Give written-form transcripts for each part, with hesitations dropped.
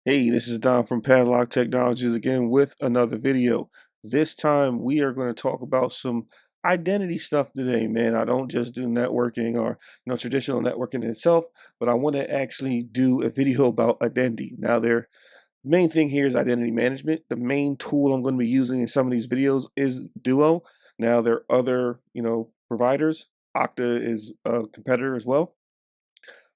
Hey, this is Don from Padlock Technologies again with another video. This time we are going to talk about some identity stuff today, man. I don't just do networking or traditional networking itself, but I want to actually do a video about identity. Now, their main thing here is identity management. The main tool I'm going to be using in some of these videos is Duo. Now, there are other, providers. Okta is a competitor as well.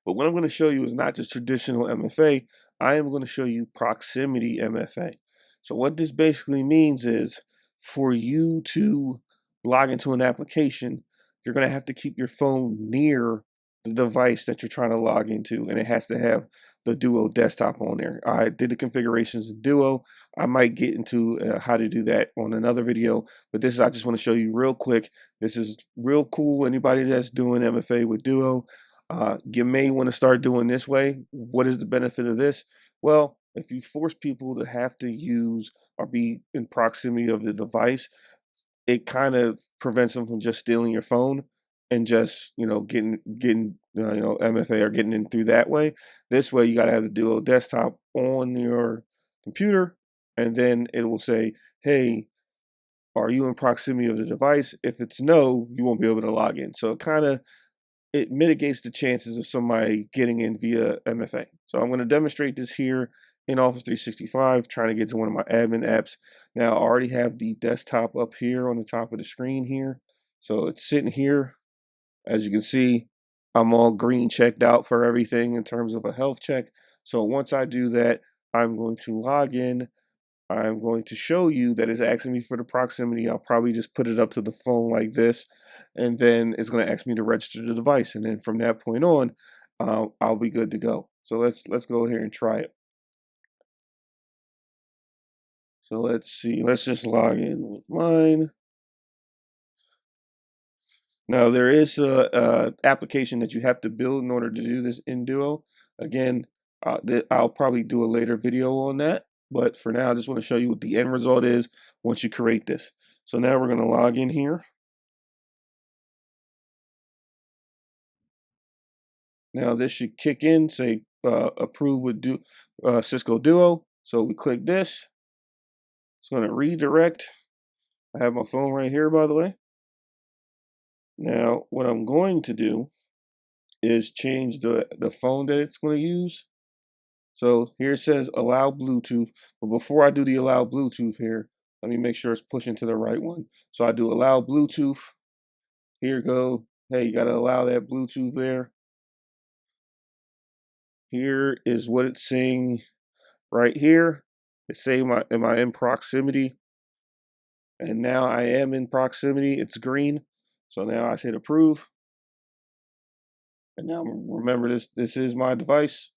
But what I'm going to show you is not just traditional MFA. I am going to show you proximity MFA. So what this basically means is for you to log into an application, you're going to have to keep your phone near the device that you're trying to log into, and it has to have the Duo desktop on there. I did the configurations in Duo. I might get into how to do that on another video, but this is, I just want to show you real quick. This is real cool. Anybody that's doing MFA with Duo, you may want to start doing this way. What is the benefit of this? Well, if you force people to have to use or be in proximity of the device, it kind of prevents them from just stealing your phone and just getting MFA or getting in through that way. This way, you got to have the Duo desktop on your computer, and then it will say, "Hey, are you in proximity of the device?" If it's no, you won't be able to log in. So it mitigates the chances of somebody getting in via MFA. So I'm going to demonstrate this here in Office 365, trying to get to one of my admin apps. Now I already have the desktop up here on the top of the screen here. So it's sitting here. As you can see, I'm all green checked out for everything in terms of a health check. So once I do that, I'm going to log in. I'm going to show you that it's asking me for the proximity. I'll probably just put it up to the phone like this, and then it's going to ask me to register the device. And then from that point on, I'll be good to go. So let's go here and try it. So let's see. Let's just log in with mine. Now there is a application that you have to build in order to do this in Duo. Again, I'll probably do a later video on that. But for now, I just want to show you what the end result is once you create this. So now we're going to log in here. Now this should kick in, say approve with Cisco Duo. So we click this. It's going to redirect. I have my phone right here, by the way. Now what I'm going to do is change the phone that it's going to use. So here it says allow Bluetooth. But before I do the allow Bluetooth here, let me make sure it's pushing to the right one. So I do allow Bluetooth. Here go. Hey, you got to allow that Bluetooth there. Here is what it's saying right here. It's saying, am I in proximity? And now I am in proximity. It's green. So now I hit approve. And now remember this is my device.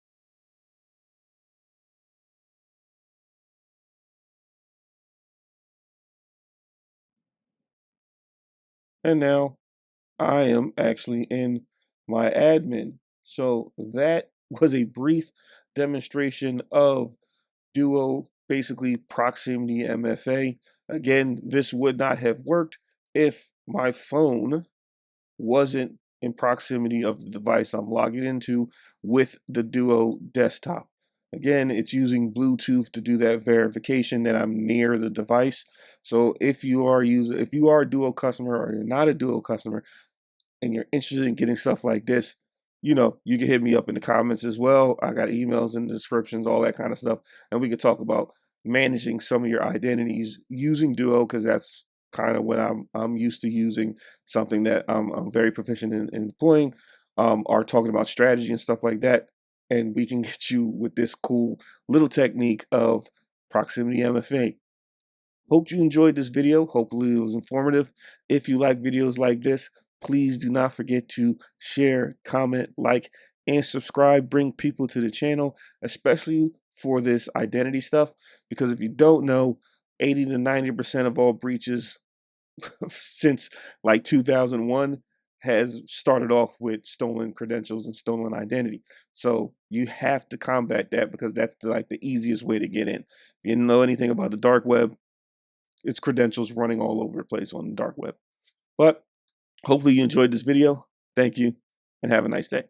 And now I am actually in my admin. So that was a brief demonstration of Duo, basically proximity MFA. Again, this would not have worked if my phone wasn't in proximity of the device I'm logging into with the Duo desktop. Again, it's using Bluetooth to do that verification that I'm near the device. So if you are a Duo customer or you're not a Duo customer and you're interested in getting stuff like this, you can hit me up in the comments as well. I got emails and descriptions, all that kind of stuff, and we could talk about managing some of your identities using Duo, because that's kind of what I'm used to using, something that I'm very proficient in deploying, or talking about strategy and stuff like that. And we can get you with this cool little technique of proximity MFA. Hope you enjoyed this video. Hopefully it was informative. If you like videos like this, please do not forget to share, comment, like, and subscribe. Bring people to the channel, especially for this identity stuff, because if you don't know, 80 to 90% of all breaches since like 2001 has started off with stolen credentials and stolen identity. So you have to combat that, because that's like the easiest way to get in. If you know anything about the dark web, it's credentials running all over the place on the dark web. But hopefully you enjoyed this video. Thank you, and have a nice day.